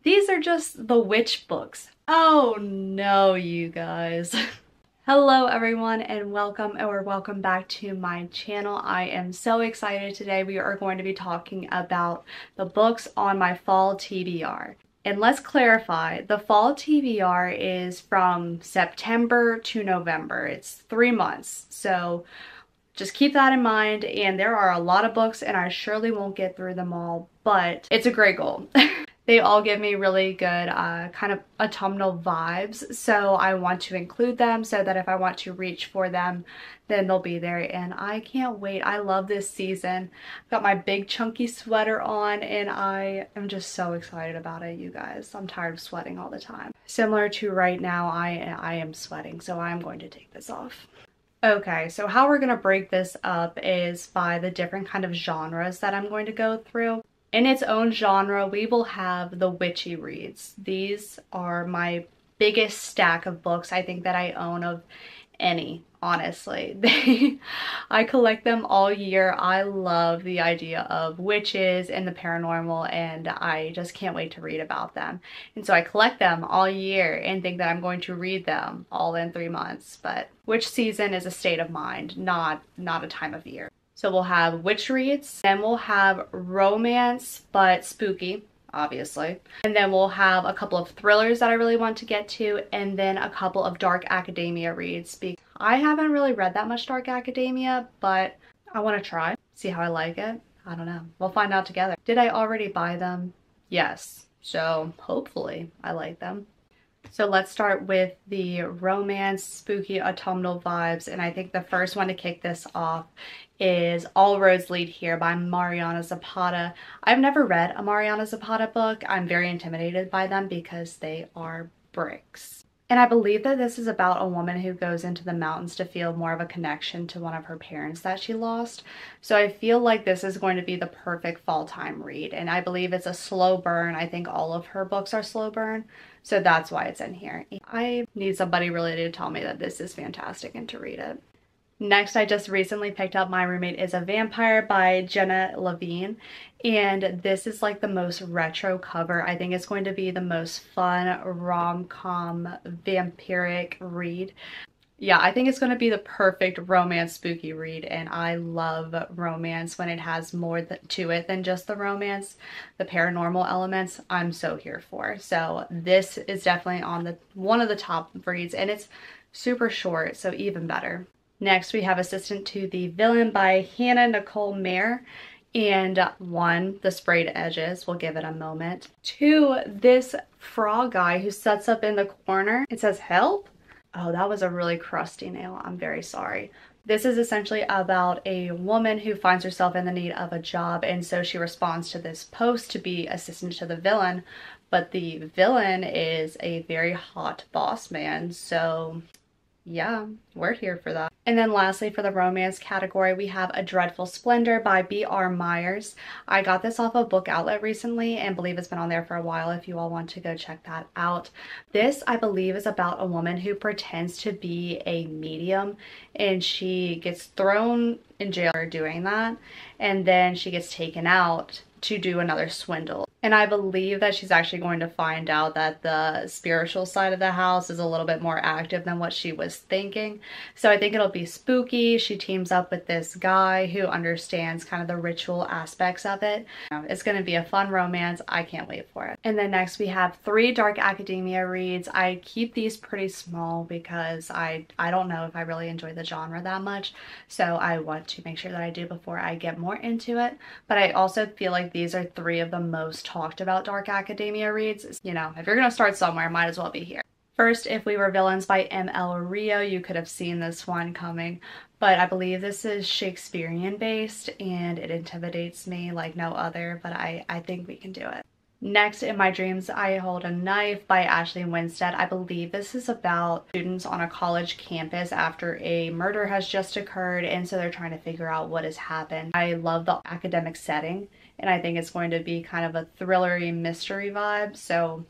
These are just the witch books. Oh no, you guys. Hello everyone and welcome back to my channel. I am so excited today. We are going to be talking about the books on my fall TBR. And let's clarify, the fall TBR is from September to November. It's 3 months. So just keep that in mind, and there are a lot of books and I surely won't get through them all, but it's a great goal. They all give me really good kind of autumnal vibes, so I want to include them so that if I want to reach for them, then they'll be there, and I can't wait. I love this season. I've got my big chunky sweater on and I am just so excited about it, you guys. I'm tired of sweating all the time. Similar to right now, I am sweating, so I'm going to take this off. Okay, so how we're going to break this up is by the different kind of genres that I'm going to go through. In its own genre, we will have the witchy reads. These are my biggest stack of books I think that I own of any, honestly. I collect them all year. I love the idea of witches and the paranormal, and I just can't wait to read about them. And so I collect them all year and think that I'm going to read them all in 3 months. But witch season is a state of mind, not a time of year. So we'll have witch reads, then we'll have romance, but spooky, obviously. And then we'll have a couple of thrillers that I really want to get to, and then a couple of dark academia reads. I haven't really read that much dark academia, but I want to try, see how I like it. I don't know. We'll find out together. Did I already buy them? Yes. So hopefully I like them. So let's start with the romance, spooky, autumnal vibes, and I think the first one to kick this off is All Roads Lead Here by Mariana Zapata. I've never read a Mariana Zapata book. I'm very intimidated by them because they are bricks. And I believe that this is about a woman who goes into the mountains to feel more of a connection to one of her parents that she lost. So I feel like this is going to be the perfect fall time read. And I believe it's a slow burn. I think all of her books are slow burn. So that's why it's in here. I need somebody really to tell me that this is fantastic and to read it. Next, I just recently picked up My Roommate is a Vampire by Jenna Levine, and this is like the most retro cover. I think it's going to be the most fun rom-com vampiric read. Yeah, I think it's going to be the perfect romance spooky read, and I love romance when it has more to it than just the romance. The paranormal elements, I'm so here for. So this is definitely on one of the top reads, and it's super short, so even better. Next, we have Assistant to the Villain by Hannah Nicole Mayer. And 1, the sprayed edges. We'll give it a moment. 2, this frog guy who sets up in the corner. It says, help? Oh, that was a really crusty nail. I'm very sorry. This is essentially about a woman who finds herself in the need of a job, and so she responds to this post to be assistant to the villain. But the villain is a very hot boss man, so yeah, we're here for that. And then lastly, for the romance category, we have A Dreadful Splendor by B.R. Myers. I got this off of Book Outlet recently and believe it's been on there for a while if you all want to go check that out. This, I believe, is about a woman who pretends to be a medium, and she gets thrown in jail for doing that, and then she gets taken out to do another swindle. And I believe that she's actually going to find out that the spiritual side of the house is a little bit more active than what she was thinking. So I think it'll be spooky. She teams up with this guy who understands kind of the ritual aspects of it. It's going to be a fun romance. I can't wait for it. And then next we have 3 dark academia reads. I keep these pretty small because I don't know if I really enjoy the genre that much. So I want to make sure that I do before I get more into it. But I also feel like these are 3 of the most talked about dark academia reads. You know, if you're gonna start somewhere, might as well be here. First, If We Were Villains by M.L. Rio. You could have seen this one coming, but I believe this is Shakespearean based and it intimidates me like no other, but I think we can do it. Next, In My Dreams I Hold a Knife by Ashley Winstead. I believe this is about students on a college campus after a murder has just occurred, and so they're trying to figure out what has happened. I love the academic setting, and I think it's going to be kind of a thrillery mystery vibe, so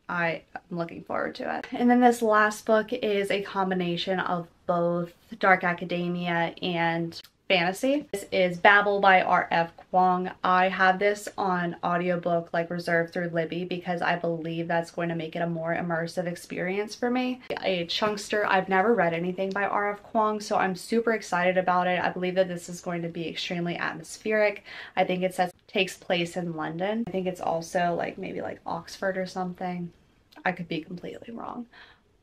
I'm looking forward to it. And then this last book is a combination of both dark academia and fantasy. This is Babel by R.F. Kuang. I have this on audiobook, like reserved through Libby, because I believe that's going to make it a more immersive experience for me. A chunkster, I've never read anything by R.F. Kuang, so I'm super excited about it. I believe that this is going to be extremely atmospheric. I think it takes place in London. I think it's also like maybe like Oxford or something. I could be completely wrong.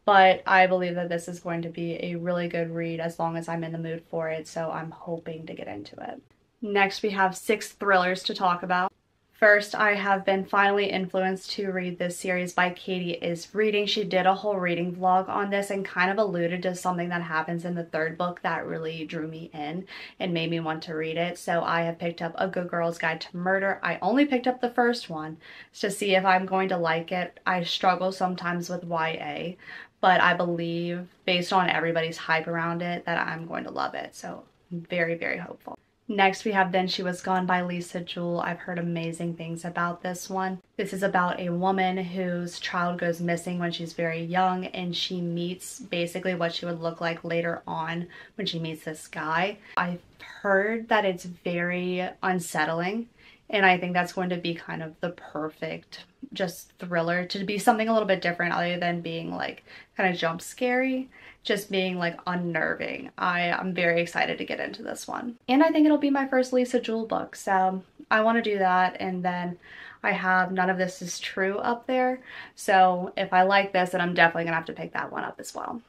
But I believe that this is going to be a really good read as long as I'm in the mood for it, so I'm hoping to get into it. Next, we have 6 thrillers to talk about. First, I have been finally influenced to read this series by Katie Is Reading. She did a whole reading vlog on this and kind of alluded to something that happens in the 3rd book that really drew me in and made me want to read it. So I have picked up A Good Girl's Guide to Murder. I only picked up the first one to see if I'm going to like it. I struggle sometimes with YA, but I believe, based on everybody's hype around it, that I'm going to love it. So I'm very, very hopeful. Next, we have Then She Was Gone by Lisa Jewell. I've heard amazing things about this one. This is about a woman whose child goes missing when she's very young, and she meets basically what she would look like later on when she meets this guy. I've heard that it's very unsettling, and I think that's going to be kind of the perfect just thriller, to be something a little bit different other than being like kind of jump scary, just being like unnerving. I'm very excited to get into this one. And I think it'll be my first Lisa Jewell book, so I want to do that. And then I have None of This Is True up there, so if I like this, then I'm definitely gonna have to pick that one up as well.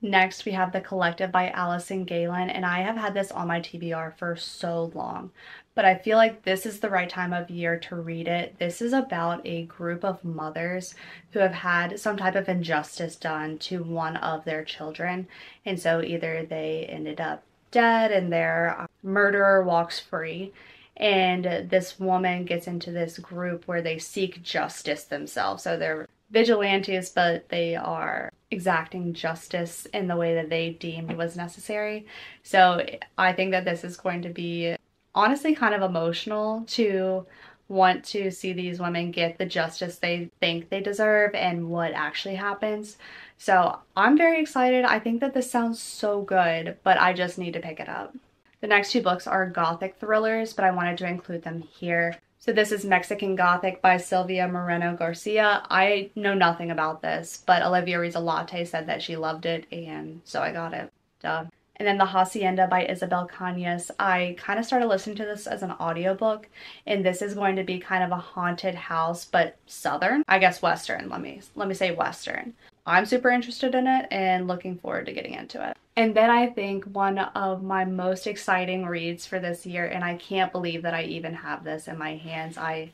Next, we have The Collective by Allison Galen, and I have had this on my TBR for so long, but I feel like this is the right time of year to read it. This is about a group of mothers who have had some type of injustice done to one of their children, and so either they ended up dead and their murderer walks free, and this woman gets into this group where they seek justice themselves. So they're vigilantes, but they are exacting justice in the way that they deemed was necessary. So I think that this is going to be honestly kind of emotional to want to see these women get the justice they think they deserve and what actually happens. So I'm very excited. I think that this sounds so good, but I just need to pick it up. The next 2 books are Gothic thrillers, but I wanted to include them here. So this is Mexican Gothic by Sylvia Moreno Garcia. I know nothing about this, but Olivia Reads a Latte said that she loved it, and so I got it. Duh. And then The Hacienda by Isabel Cañas. I kind of started listening to this as an audiobook, and this is going to be kind of a haunted house, but Southern? I guess Western. Let me say Western. I'm super interested in it and looking forward to getting into it. And then I think one of my most exciting reads for this year, and I can't believe that I even have this in my hands. I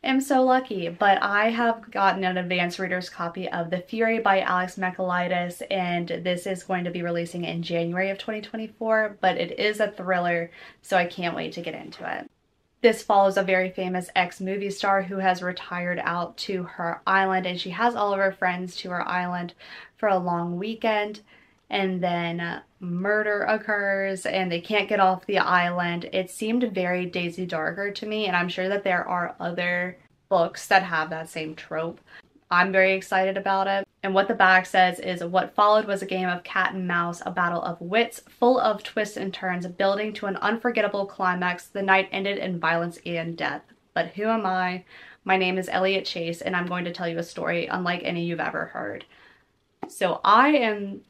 am so lucky, but I have gotten an advanced reader's copy of The Fury by Alex Michaelides, and this is going to be releasing in January of 2024, but it is a thriller, so I can't wait to get into it. This follows a very famous ex-movie star who has retired out to her island, and she has all of her friends to her island for a long weekend, and then murder occurs and they can't get off the island. It seemed very Daisy Darker to me, and I'm sure that there are other books that have that same trope. I'm very excited about it. And what the back says is, what followed was a game of cat and mouse, a battle of wits, full of twists and turns, building to an unforgettable climax. The night ended in violence and death. But who am I? My name is Elliot Chase, and I'm going to tell you a story unlike any you've ever heard. So I'm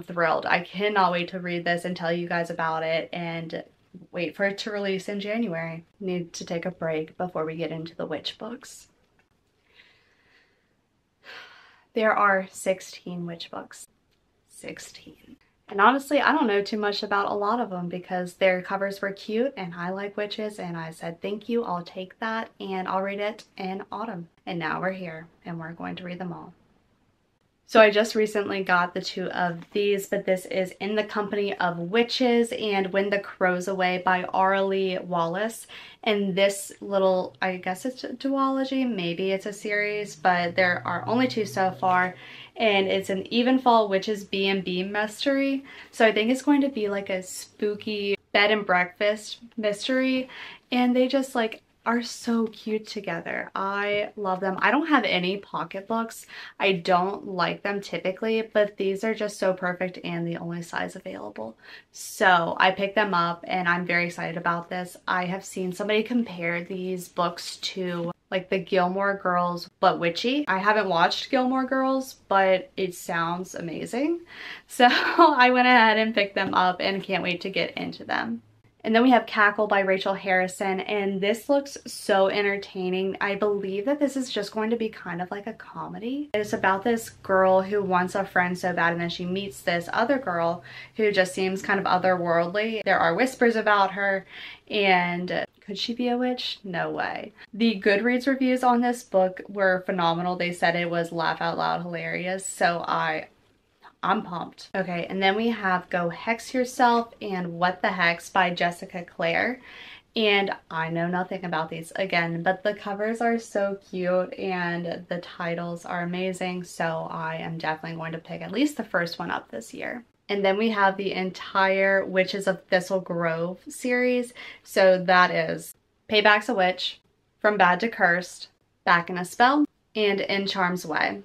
thrilled. I cannot wait to read this and tell you guys about it and wait for it to release in January. Need to take a break before we get into the witch books. There are 16 witch books. 16. And honestly, I don't know too much about a lot of them because their covers were cute and I like witches, and I said thank you, I'll take that, and I'll read it in autumn. And now we're here and we're going to read them all. So I just recently got the 2 of these, but this is In the Company of Witches and When the Crow's Away by Arlie Wallace. And this little, I guess it's a duology, maybe it's a series, but there are only 2 so far. And it's an Evenfall Witches B&B mystery. So I think it's going to be like a spooky bed and breakfast mystery. And they just like are so cute together. I love them. I don't have any pocketbooks. I don't like them typically, but these are just so perfect and the only size available. So I picked them up and I'm very excited about this. I have seen somebody compare these books to like the Gilmore Girls but witchy. I haven't watched Gilmore Girls, but it sounds amazing. So I went ahead and picked them up and can't wait to get into them. And then we have Cackle by Rachel Harrison, and this looks so entertaining. I believe that this is just going to be kind of like a comedy. It's about this girl who wants a friend so bad, and then she meets this other girl who just seems kind of otherworldly. There are whispers about her, and could she be a witch? No way. The Goodreads reviews on this book were phenomenal. They said it was laugh out loud hilarious, so I'm pumped. Okay, and then we have Go Hex Yourself and What the Hex by Jessica Clare. And I know nothing about these again, but the covers are so cute and the titles are amazing. So I am definitely going to pick at least the first one up this year. And then we have the entire Witches of Thistle Grove series. So that is Payback's a Witch, From Bad to Cursed, Back in a Spell, and In Charm's Way.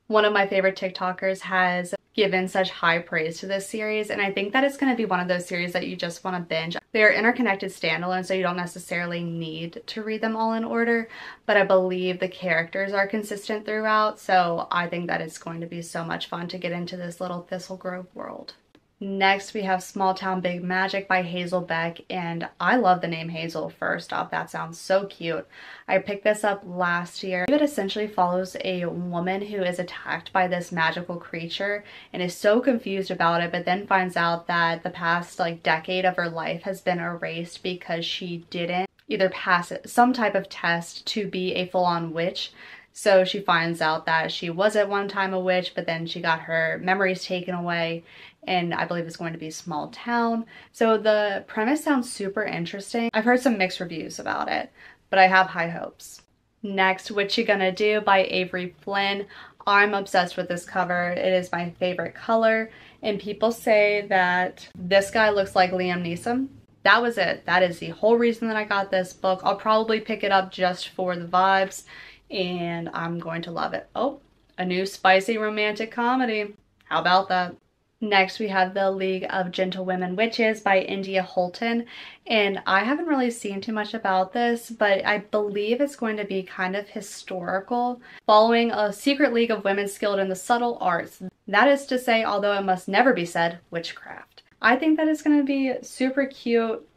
One of my favorite TikTokers has given such high praise to this series, and I think that it's going to be one of those series that you just want to binge. They're interconnected standalone, so you don't necessarily need to read them all in order, but I believe the characters are consistent throughout, so I think that it's going to be so much fun to get into this little Thistle Grove world. Next, we have Small Town Big Magic by Hazel Beck, and I love the name Hazel first off. That sounds so cute. I picked this up last year. It essentially follows a woman who is attacked by this magical creature and is so confused about it, but then finds out that the past decade of her life has been erased because she didn't either pass some type of test to be a full-on witch. So she finds out that she was at one time a witch, but then she got her memories taken away, and I believe it's going to be small town. So the premise sounds super interesting. I've heard some mixed reviews about it, but I have high hopes. Next, What You Gonna Do by Avery Flynn. I'm obsessed with this cover. It is my favorite color, and people say that this guy looks like Liam Neeson. That was it. That is the whole reason that I got this book. I'll probably pick it up just for the vibes, and I'm going to love it. Oh, a new spicy romantic comedy. How about that? Next, we have The League of Gentlewomen Witches by India Holton, and I haven't really seen too much about this, but I believe it's going to be kind of historical, following a secret league of women skilled in the subtle arts. That is to say, although it must never be said, witchcraft. I think that it's going to be super cute.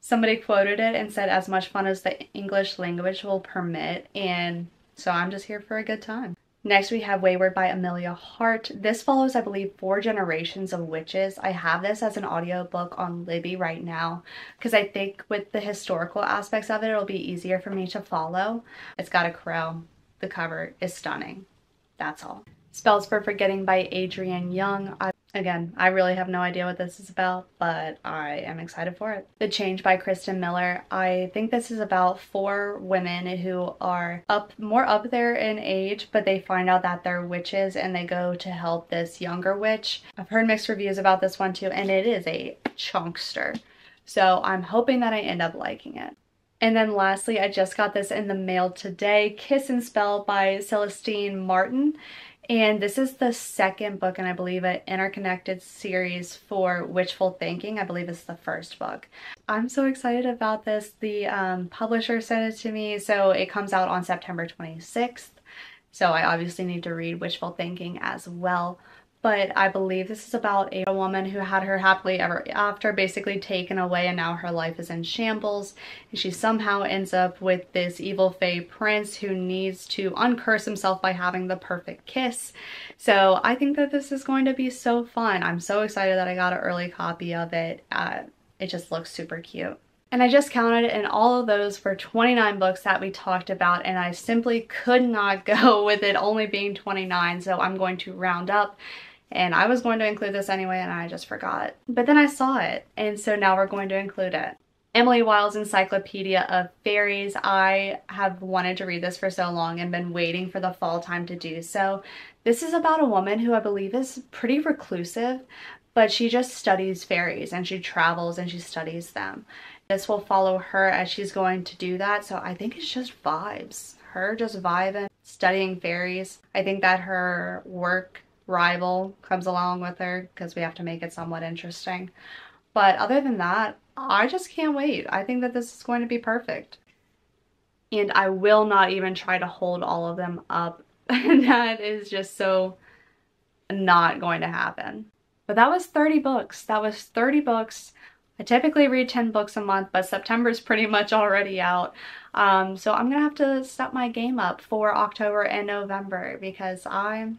Somebody quoted it and said, as much fun as the English language will permit, and so I'm just here for a good time. Next, we have Wayward by Amelia Hart. This follows, I believe, 4 generations of witches. I have this as an audiobook on Libby right now because I think with the historical aspects of it, it'll be easier for me to follow. It's got a crow. The cover is stunning. That's all. Spells for Forgetting by Adrienne Young. Again, I really have no idea what this is about, but I am excited for it. The Change by Kristen Miller. I think this is about 4 women who are more up there in age, but they find out that they're witches and they go to help this younger witch. I've heard mixed reviews about this one too, and it is a chunkster. So I'm hoping that I end up liking it. And then lastly, I just got this in the mail today, Kiss and Spell by Celestine Martin. And this is the 2nd book, and I believe an interconnected series for Witchful Thinking. I believe it's the 1st book. I'm so excited about this. The publisher sent it to me, so it comes out on September 26th. So I obviously need to read Witchful Thinking as well. But I believe this is about a woman who had her happily ever after basically taken away, and now her life is in shambles. And she somehow ends up with this evil fae prince who needs to uncurse himself by having the perfect kiss. So I think that this is going to be so fun. I'm so excited that I got an early copy of it. It just looks super cute. And I just counted, and all of those were 29 books that we talked about, and I simply could not go with it only being 29, so I'm going to round up. And I was going to include this anyway, and I just forgot. But then I saw it, and so now we're going to include it. Emily Wilde's Encyclopedia of Fairies. I have wanted to read this for so long and been waiting for the fall time to do so. This is about a woman who I believe is pretty reclusive, but she just studies fairies, and she travels and she studies them. This will follow her as she's going to do that. So I think it's just vibes. Her just vibing, studying fairies. I think that her work rival comes along with her because we have to make it somewhat interesting. But other than that, I just can't wait. I think that this is going to be perfect. And I will not even try to hold all of them up. That is just so not going to happen. But that was 30 books. That was 30 books. I typically read 10 books a month, but September's pretty much already out. So I'm gonna have to step my game up for October and November because I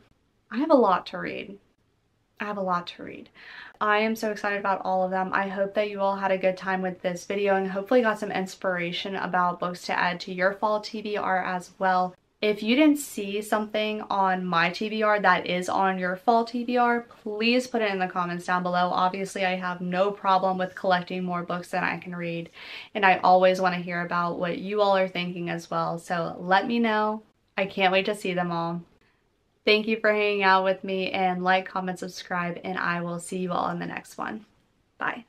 have a lot to read. I have a lot to read. I am so excited about all of them. I hope that you all had a good time with this video and hopefully got some inspiration about books to add to your fall TBR as well. If you didn't see something on my TBR that is on your fall TBR, please put it in the comments down below. Obviously, I have no problem with collecting more books than I can read, and I always want to hear about what you all are thinking as well. So let me know. I can't wait to see them all. Thank you for hanging out with me, and like, comment, subscribe, and I will see you all in the next one. Bye.